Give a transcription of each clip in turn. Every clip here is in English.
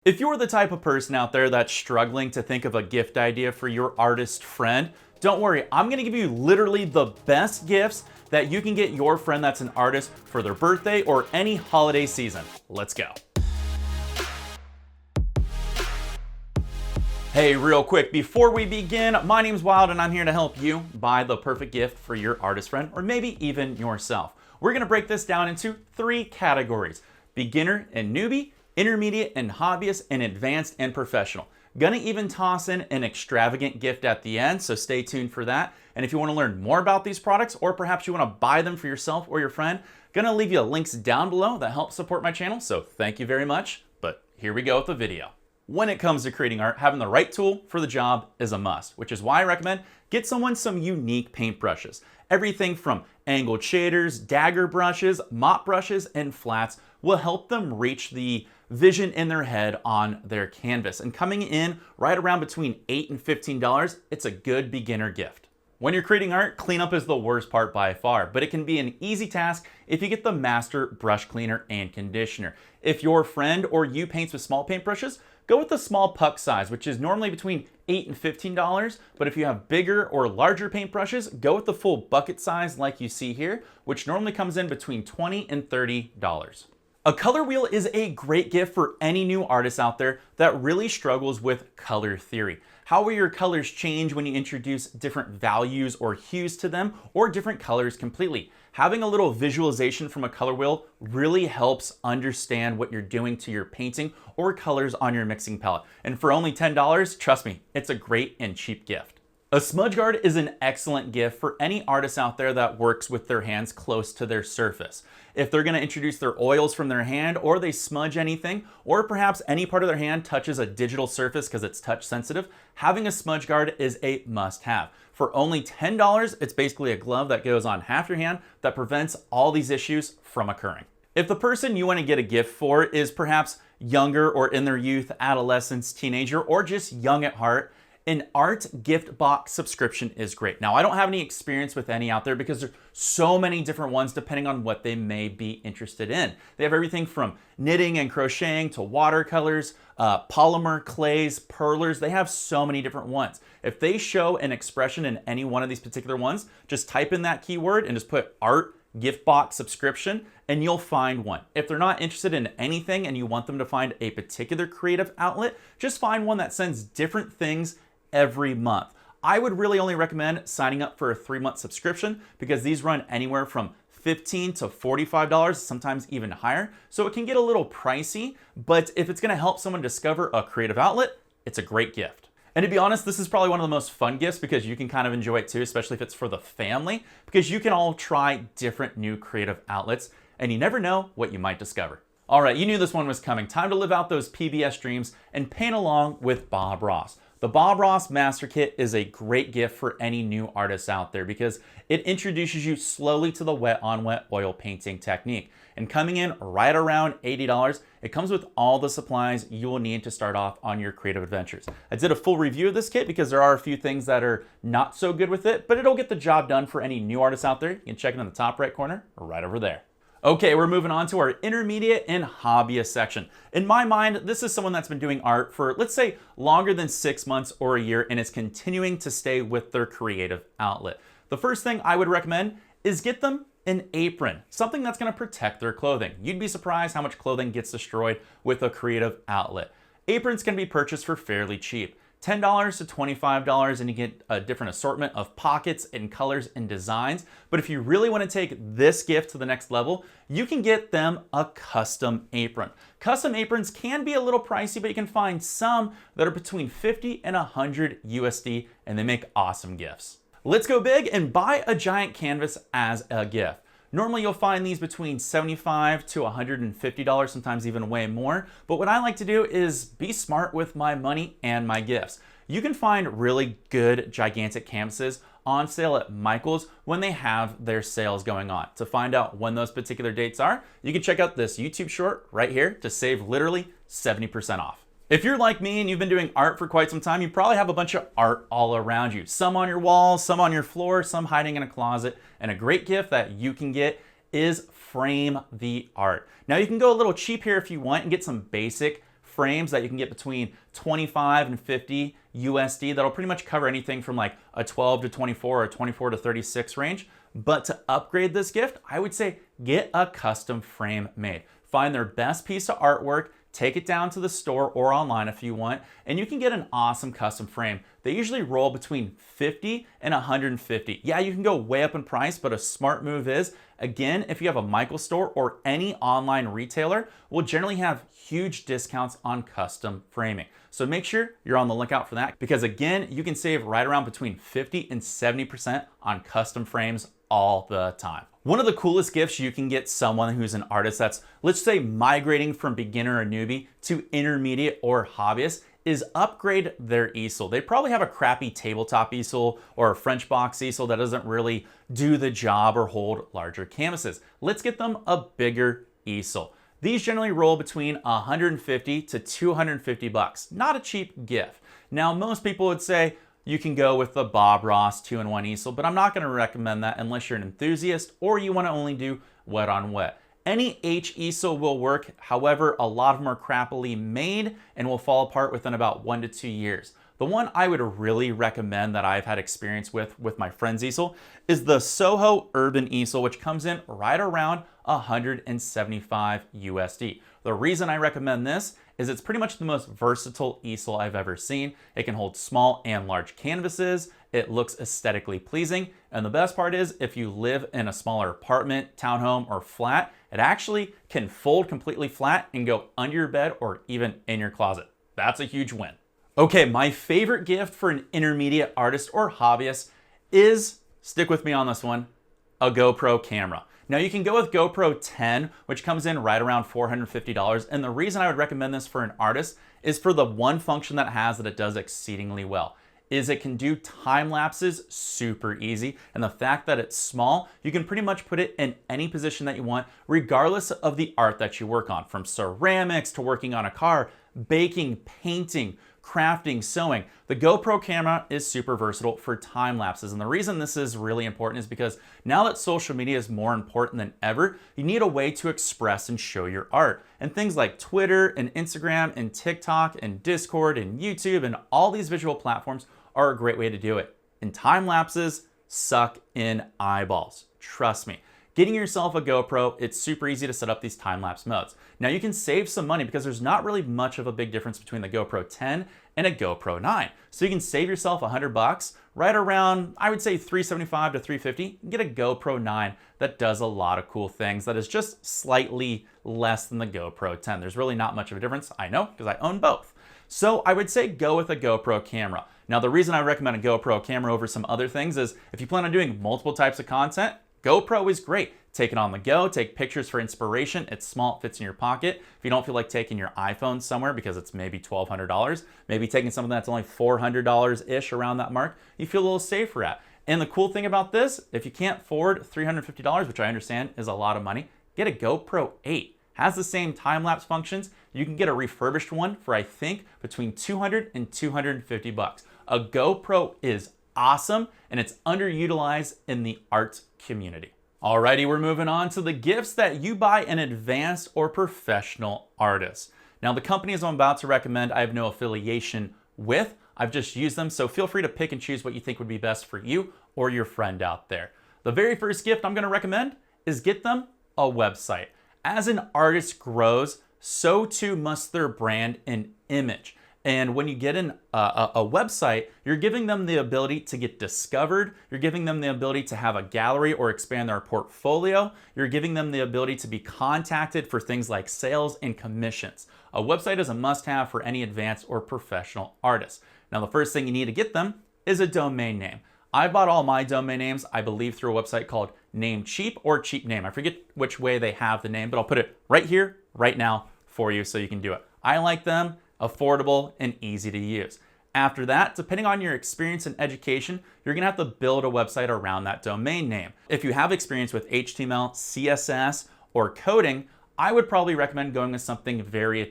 If you're the type of person out there that's struggling to think of a gift idea for your artist friend, don't worry, I'm gonna give you literally the best gifts that you can get your friend that's an artist for their birthday or any holiday season. Let's go. Hey, real quick, before we begin, my name's Wild and I'm here to help you buy the perfect gift for your artist friend or maybe even yourself. We're gonna break this down into 3 categories: beginner and newbie, intermediate and hobbyist, and advanced and professional. Gonna even toss in an extravagant gift at the end, so stay tuned for that. And if you wanna learn more about these products, or perhaps you wanna buy them for yourself or your friend, gonna leave you links down below that help support my channel, so thank you very much. But here we go with the video. When it comes to creating art, having the right tool for the job is a must, which is why I recommend get someone some unique paintbrushes. Everything from angled shaders, dagger brushes, mop brushes, and flats will help them reach the vision in their head on their canvas. And coming in right around between $8 and $15, it's a good beginner gift. When you're creating art, cleanup is the worst part by far, but it can be an easy task if you get the master brush cleaner and conditioner. If your friend or you paints with small paintbrushes, go with the small puck size, which is normally between $8 and $15, but if you have bigger or larger paintbrushes, go with the full bucket size like you see here, which normally comes in between $20 and $30. A color wheel is a great gift for any new artist out there that really struggles with color theory. How will your colors change when you introduce different values or hues to them, or different colors completely? Having a little visualization from a color wheel really helps understand what you're doing to your painting or colors on your mixing palette. And for only $10, trust me, it's a great and cheap gift. A smudge guard is an excellent gift for any artist out there that works with their hands close to their surface. If they're gonna introduce their oils from their hand, or they smudge anything, or perhaps any part of their hand touches a digital surface because it's touch sensitive, having a smudge guard is a must-have. For only $10, it's basically a glove that goes on half your hand that prevents all these issues from occurring. If the person you wanna get a gift for is perhaps younger or in their youth, adolescence, teenager, or just young at heart, an art gift box subscription is great. Now, I don't have any experience with any out there because there's so many different ones depending on what they may be interested in. They have everything from knitting and crocheting to watercolors, polymer, clays, perlers. They have so many different ones. If they show an expression in any one of these particular ones, just type in that keyword and just put art gift box subscription and you'll find one. If they're not interested in anything and you want them to find a particular creative outlet, just find one that sends different things every month. I would really only recommend signing up for a 3-month subscription because these run anywhere from $15 to $45, sometimes even higher. So it can get a little pricey, but if it's gonna help someone discover a creative outlet, it's a great gift. And to be honest, this is probably one of the most fun gifts because you can kind of enjoy it too, especially if it's for the family, because you can all try different new creative outlets and you never know what you might discover. All right, you knew this one was coming. Time to live out those PBS dreams and paint along with Bob Ross. The Bob Ross Master Kit is a great gift for any new artists out there because it introduces you slowly to the wet on wet oil painting technique. And coming in right around $80, it comes with all the supplies you will need to start off on your creative adventures. I did a full review of this kit because there are a few things that are not so good with it, but it'll get the job done for any new artists out there. You can check it in the top right corner or right over there. Okay, we're moving on to our intermediate and hobbyist section. In my mind, this is someone that's been doing art for, let's say, longer than 6 months or a year and is continuing to stay with their creative outlet. The first thing I would recommend is get them an apron, something that's gonna protect their clothing. You'd be surprised how much clothing gets destroyed with a creative outlet. Aprons can be purchased for fairly cheap. $10 to $25 and you get a different assortment of pockets and colors and designs. But if you really want to take this gift to the next level, you can get them a custom apron. Custom aprons can be a little pricey, but you can find some that are between 50 and 100 USD and they make awesome gifts. Let's go big and buy a giant canvas as a gift. Normally you'll find these between $75 to $150, sometimes even way more. But what I like to do is be smart with my money and my gifts. You can find really good gigantic canvases on sale at Michael's when they have their sales going on. To find out when those particular dates are, you can check out this YouTube short right here to save literally 70% off. If you're like me and you've been doing art for quite some time, you probably have a bunch of art all around you. Some on your walls, some on your floor, some hiding in a closet. And a great gift that you can get is frame the art. Now you can go a little cheap here if you want and get some basic frames that you can get between 25 and 50 USD. That'll pretty much cover anything from like a 12 to 24 or 24 to 36 range. But to upgrade this gift, I would say get a custom frame made. Find their best piece of artwork, take it down to the store or online if you want, and you can get an awesome custom frame. They usually roll between 50 and 150. Yeah, you can go way up in price, but a smart move is, again, if you have a Michael store or any online retailer, will generally have huge discounts on custom framing. So make sure you're on the lookout for that, because again, you can save right around between 50 and 70% on custom frames all the time. One of the coolest gifts you can get someone who's an artist that's, let's say, migrating from beginner or newbie to intermediate or hobbyist is upgrade their easel. They probably have a crappy tabletop easel or a French box easel that doesn't really do the job or hold larger canvases. Let's get them a bigger easel. These generally roll between 150 to 250 bucks. Not a cheap gift. Now, most people would say, you can go with the Bob Ross 2-in-1 easel, but I'm not going to recommend that unless you're an enthusiast or you want to only do wet on wet. Any H easel will work, however, a lot of them are crappily made and will fall apart within about 1 to 2 years. The one I would really recommend that I've had experience with my friend's easel is the Soho Urban easel, which comes in right around 175 USD. The reason I recommend this is it's pretty much the most versatile easel I've ever seen. It can hold small and large canvases. It looks aesthetically pleasing. And the best part is if you live in a smaller apartment, townhome, or flat, it actually can fold completely flat and go under your bed or even in your closet. That's a huge win. Okay, my favorite gift for an intermediate artist or hobbyist is, stick with me on this one, a GoPro camera. Now you can go with GoPro 10, which comes in right around $450. And the reason I would recommend this for an artist is for the one function that it has that it does exceedingly well, is it can do time lapses super easy. And the fact that it's small, you can pretty much put it in any position that you want, regardless of the art that you work on, from ceramics to working on a car, baking, painting, crafting, sewing. The GoPro camera is super versatile for time lapses. And the reason this is really important is because now that social media is more important than ever, you need a way to express and show your art. And things like Twitter and Instagram and TikTok and Discord and YouTube and all these visual platforms are a great way to do it. And time lapses suck in eyeballs. Trust me. Getting yourself a GoPro, it's super easy to set up these time-lapse modes. Now you can save some money because there's not really much of a big difference between the GoPro 10 and a GoPro 9. So you can save yourself $100, right around, I would say $375 to $350, and get a GoPro 9 that does a lot of cool things that is just slightly less than the GoPro 10. There's really not much of a difference, I know, because I own both. So I would say go with a GoPro camera. Now the reason I recommend a GoPro camera over some other things is if you plan on doing multiple types of content, GoPro is great. Take it on the go, take pictures for inspiration. It's small, it fits in your pocket. If you don't feel like taking your iPhone somewhere because it's maybe $1,200, maybe taking something that's only $400-ish around that mark, you feel a little safer at. And the cool thing about this, if you can't afford $350, which I understand is a lot of money, get a GoPro 8. Has the same time-lapse functions. You can get a refurbished one for, I think, between $200 and $250. A GoPro is awesome, and it's underutilized in the art community. Alrighty, we're moving on to the gifts that you buy an advanced or professional artist. Now, the companies I'm about to recommend, I have no affiliation with. I've just used them, so feel free to pick and choose what you think would be best for you or your friend out there. The very first gift I'm going to recommend is get them a website. As an artist grows, so too must their brand and image. And when you get a website, you're giving them the ability to get discovered. You're giving them the ability to have a gallery or expand their portfolio. You're giving them the ability to be contacted for things like sales and commissions. A website is a must-have for any advanced or professional artist. Now, the first thing you need to get them is a domain name. I bought all my domain names, I believe, through a website called Namecheap or Cheap Name. I forget which way they have the name, but I'll put it right here, right now for you so you can do it. I like them. Affordable and easy to use. After that, depending on your experience and education, you're gonna have to build a website around that domain name. If you have experience with HTML, CSS, or coding, I would probably recommend going with something very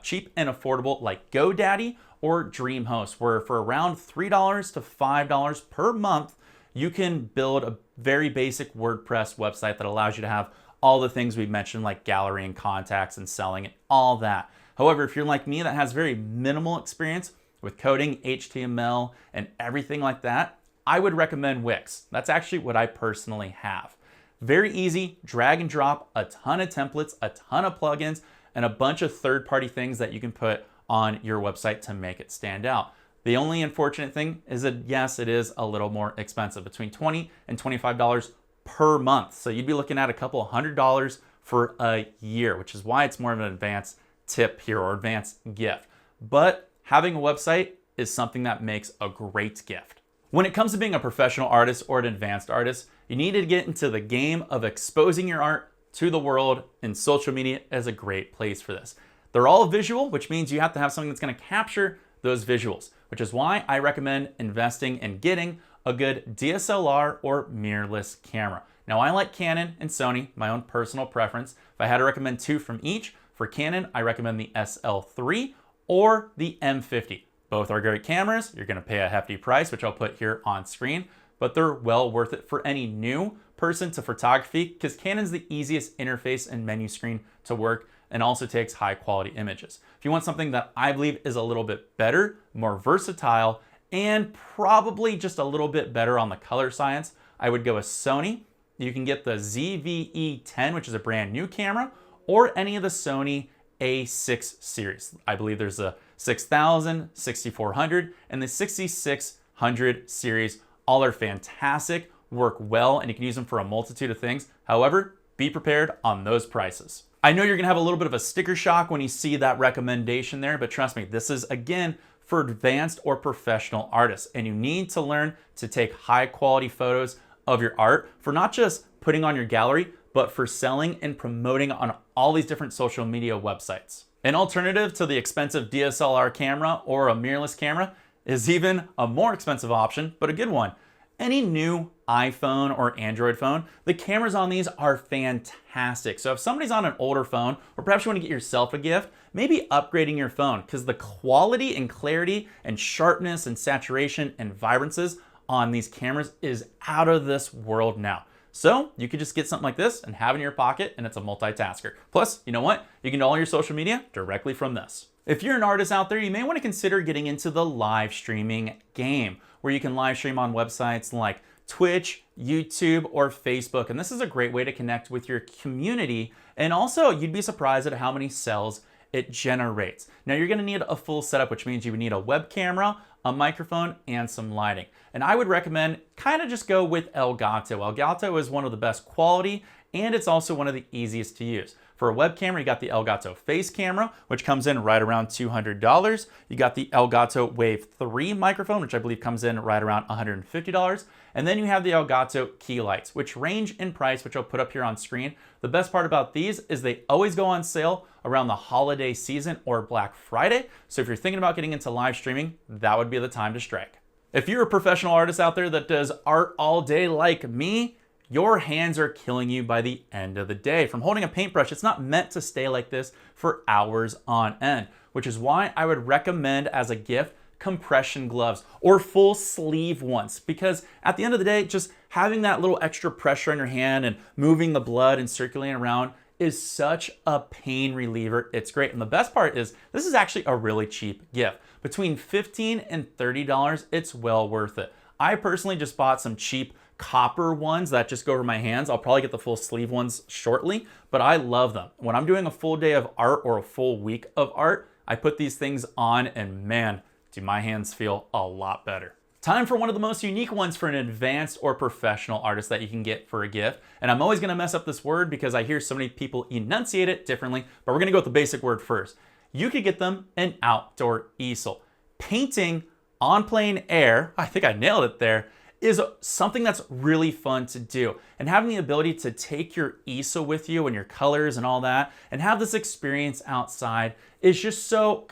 cheap and affordable like GoDaddy or DreamHost, where for around $3 to $5 per month, you can build a very basic WordPress website that allows you to have all the things we've mentioned like gallery and contacts and selling and all that. However, if you're like me that has very minimal experience with coding, HTML, and everything like that, I would recommend Wix. That's actually what I personally have. Very easy, drag and drop, a ton of templates, a ton of plugins, and a bunch of third-party things that you can put on your website to make it stand out. The only unfortunate thing is that, yes, it is a little more expensive, between $20 and $25 per month. So you'd be looking at a couple $100 for a year, which is why it's more of an advanced tip here, or advanced gift. But having a website is something that makes a great gift. When it comes to being a professional artist or an advanced artist, you need to get into the game of exposing your art to the world, and social media is a great place for this. They're all visual, which means you have to have something that's going to capture those visuals, which is why I recommend investing in getting a good DSLR or mirrorless camera. Now, I like Canon and Sony, my own personal preference. If I had to recommend two from each, for Canon, I recommend the SL3 or the M50. Both are great cameras. You're going to pay a hefty price, which I'll put here on screen, but they're well worth it for any new person to photography, because Canon's the easiest interface and menu screen to work, and also takes high quality images. If you want something that I believe is a little bit better, more versatile, and probably just a little bit better on the color science, I would go with Sony. You can get the ZV-E10, which is a brand new camera, or any of the Sony A6 series. I believe there's a 6000, 6400, and the 6600 series. All are fantastic, work well, and you can use them for a multitude of things. However, be prepared on those prices. I know you're gonna have a little bit of a sticker shock when you see that recommendation there, but trust me, this is, again, for advanced or professional artists, and you need to learn to take high quality photos of your art for not just putting on your gallery, but for selling and promoting on all these different social media websites. An alternative to the expensive DSLR camera or a mirrorless camera is even a more expensive option, but a good one. Any new iPhone or Android phone, the cameras on these are fantastic. So if somebody's on an older phone, or perhaps you want to get yourself a gift, maybe upgrading your phone, because the quality and clarity and sharpness and saturation and vibrances on these cameras is out of this world now. So you could just get something like this and have it in your pocket, and it's a multitasker. Plus, you know what? You can do all your social media directly from this. If you're an artist out there, you may want to consider getting into the live streaming game, where you can live stream on websites like Twitch, YouTube, or Facebook. And this is a great way to connect with your community. And also, you'd be surprised at how many sales it generates. Now, you're going to need a full setup, which means you would need a web camera, a microphone, and some lighting. And I would recommend kind of just go with Elgato. Elgato is one of the best quality, and it's also one of the easiest to use. For a web camera, you got the Elgato Face Camera, which comes in right around $200. You got the Elgato Wave 3 microphone, which I believe comes in right around $150. And then you have the Elgato key lights, which range in price, which I'll put up here on screen. The best part about these is they always go on sale around the holiday season or Black Friday. So if you're thinking about getting into live streaming, that would be the time to strike. If you're a professional artist out there that does art all day like me, your hands are killing you by the end of the day. From holding a paintbrush, it's not meant to stay like this for hours on end, which is why I would recommend as a gift compression gloves or full sleeve ones, because at the end of the day, just having that little extra pressure on your hand and moving the blood and circulating around is such a pain reliever. It's great. And the best part is this is actually a really cheap gift. Between $15 and $30, it's well worth it. I personally just bought some cheap copper ones that just go over my hands. I'll probably get the full sleeve ones shortly, but I love them. When I'm doing a full day of art or a full week of art, I put these things on and man, do my hands feel a lot better. Time for one of the most unique ones for an advanced or professional artist that you can get for a gift. And I'm always gonna mess up this word because I hear so many people enunciate it differently, but we're gonna go with the basic word first. You could get them an outdoor easel. Painting on plein air, I think I nailed it there, is something that's really fun to do. And having the ability to take your easel with you and your colors and all that, and have this experience outside is just so,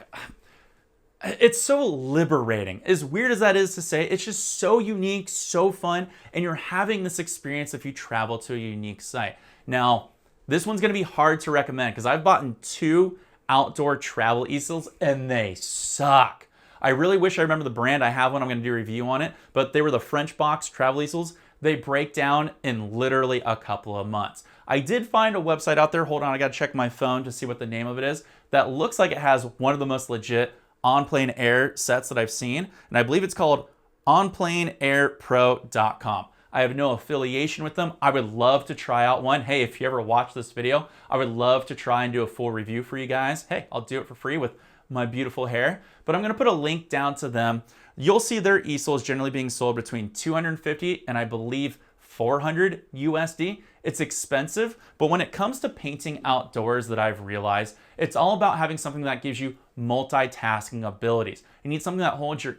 it's so liberating. As weird as that is to say, it's just so unique, so fun, and you're having this experience if you travel to a unique site. Now, this one's gonna be hard to recommend because I've bought 2 outdoor travel easels and they suck. I really wish I remember the brand. I have one, I'm gonna do a review on it, but they were the French box travel easels. They break down in literally a couple of months. I did find a website out there, hold on, I gotta check my phone to see what the name of it is, that looks like it has one of the most legit on-plane air sets that I've seen, and I believe it's called onplaneairpro.com. I have no affiliation with them. I would love to try out one. Hey, if you ever watch this video, I would love to try and do a full review for you guys. Hey, I'll do it for free with my beautiful hair, but I'm gonna put a link down to them. You'll see their easel is generally being sold between 250 and I believe 400 USD. It's expensive, but when it comes to painting outdoors that I've realized, it's all about having something that gives you multitasking abilities. You need something that holds your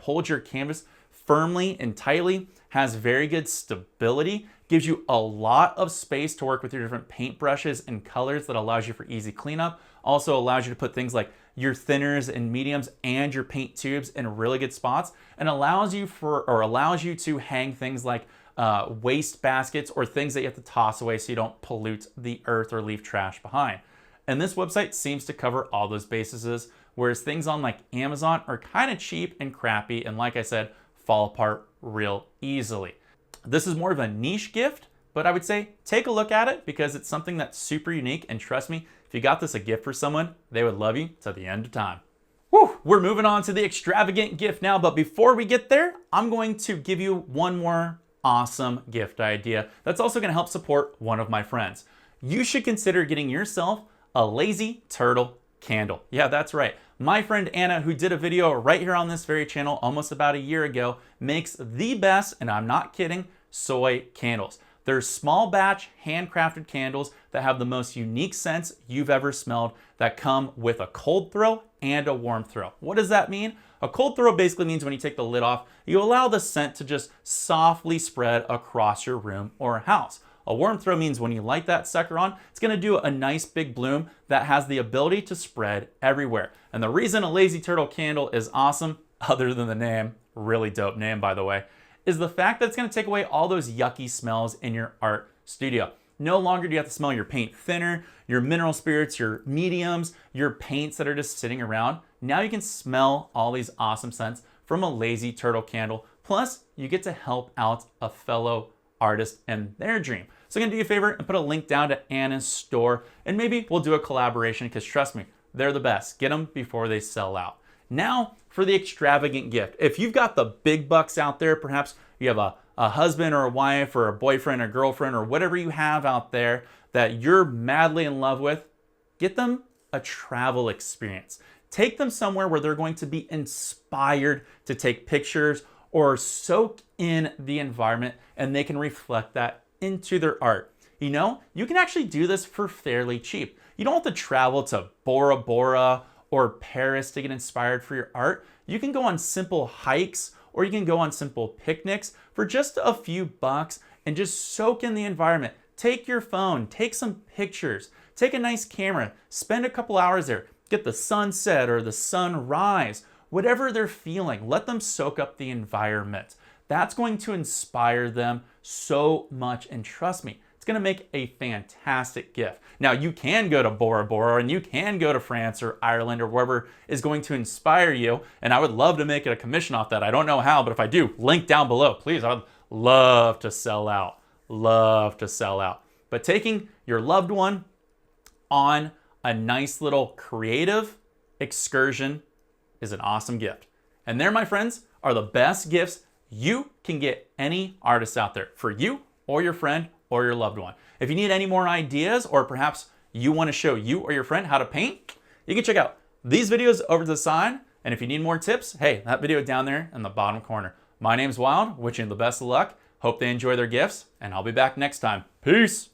holds your canvas firmly and tightly, has very good stability, gives you a lot of space to work with your different paint brushes and colors that allows you for easy cleanup. Also allows you to put things like your thinners and mediums and your paint tubes in really good spots, and allows you to hang things like waste baskets or things that you have to toss away so you don't pollute the earth or leave trash behind. And this website seems to cover all those bases, whereas things on like Amazon are kind of cheap and crappy, and like I said, fall apart real easily. This is more of a niche gift, but I would say take a look at it because it's something that's super unique, and trust me, if you got this a gift for someone, they would love you to the end of time. Whew, we're moving on to the extravagant gift now, but before we get there, I'm going to give you one more awesome gift idea that's also going to help support one of my friends. You should consider getting yourself a lazy turtle candle. Yeah, that's right. My friend Anna, who did a video right here on this very channel almost about a year ago, makes the best, and I'm not kidding, soy candles. They're small batch, handcrafted candles that have the most unique scents you've ever smelled that come with a cold throw and a warm throw. What does that mean? A cold throw basically means when you take the lid off, you allow the scent to just softly spread across your room or house. A warm throw means when you light that sucker on, it's gonna do a nice big bloom that has the ability to spread everywhere. And the reason a lazy turtle candle is awesome, other than the name, really dope name by the way, is the fact that it's gonna take away all those yucky smells in your art studio. No longer do you have to smell your paint thinner, your mineral spirits, your mediums, your paints that are just sitting around. Now you can smell all these awesome scents from a lazy turtle candle. Plus, you get to help out a fellow artist and their dream. So I'm gonna do you a favor and put a link down to Anna's store, and maybe we'll do a collaboration because trust me, they're the best. Get them before they sell out. Now for the extravagant gift. If you've got the big bucks out there, perhaps you have a husband or a wife or a boyfriend or girlfriend or whatever you have out there that you're madly in love with, get them a travel experience. Take them somewhere where they're going to be inspired to take pictures or soak in the environment, and they can reflect that into their art. You know, you can actually do this for fairly cheap. You don't have to travel to Bora Bora or Paris to get inspired for your art. You can go on simple hikes, or you can go on simple picnics for just a few bucks and just soak in the environment. Take your phone, take some pictures, take a nice camera, spend a couple hours there, get the sunset or the sunrise, whatever they're feeling, let them soak up the environment. That's going to inspire them so much, and trust me, it's gonna make a fantastic gift. Now, you can go to Bora Bora and you can go to France or Ireland or wherever is going to inspire you, and I would love to make it a commission off that. I don't know how, but if I do, link down below, please. I would love to sell out, love to sell out. But taking your loved one on a nice little creative excursion is an awesome gift. And there, my friends, are the best gifts you can get any artist out there for you or your friend or your loved one. If you need any more ideas, or perhaps you want to show you or your friend how to paint, you can check out these videos over to the side. And if you need more tips, hey, that video down there in the bottom corner. My name's Wild, wishing you the best of luck. Hope they enjoy their gifts, and I'll be back next time. Peace.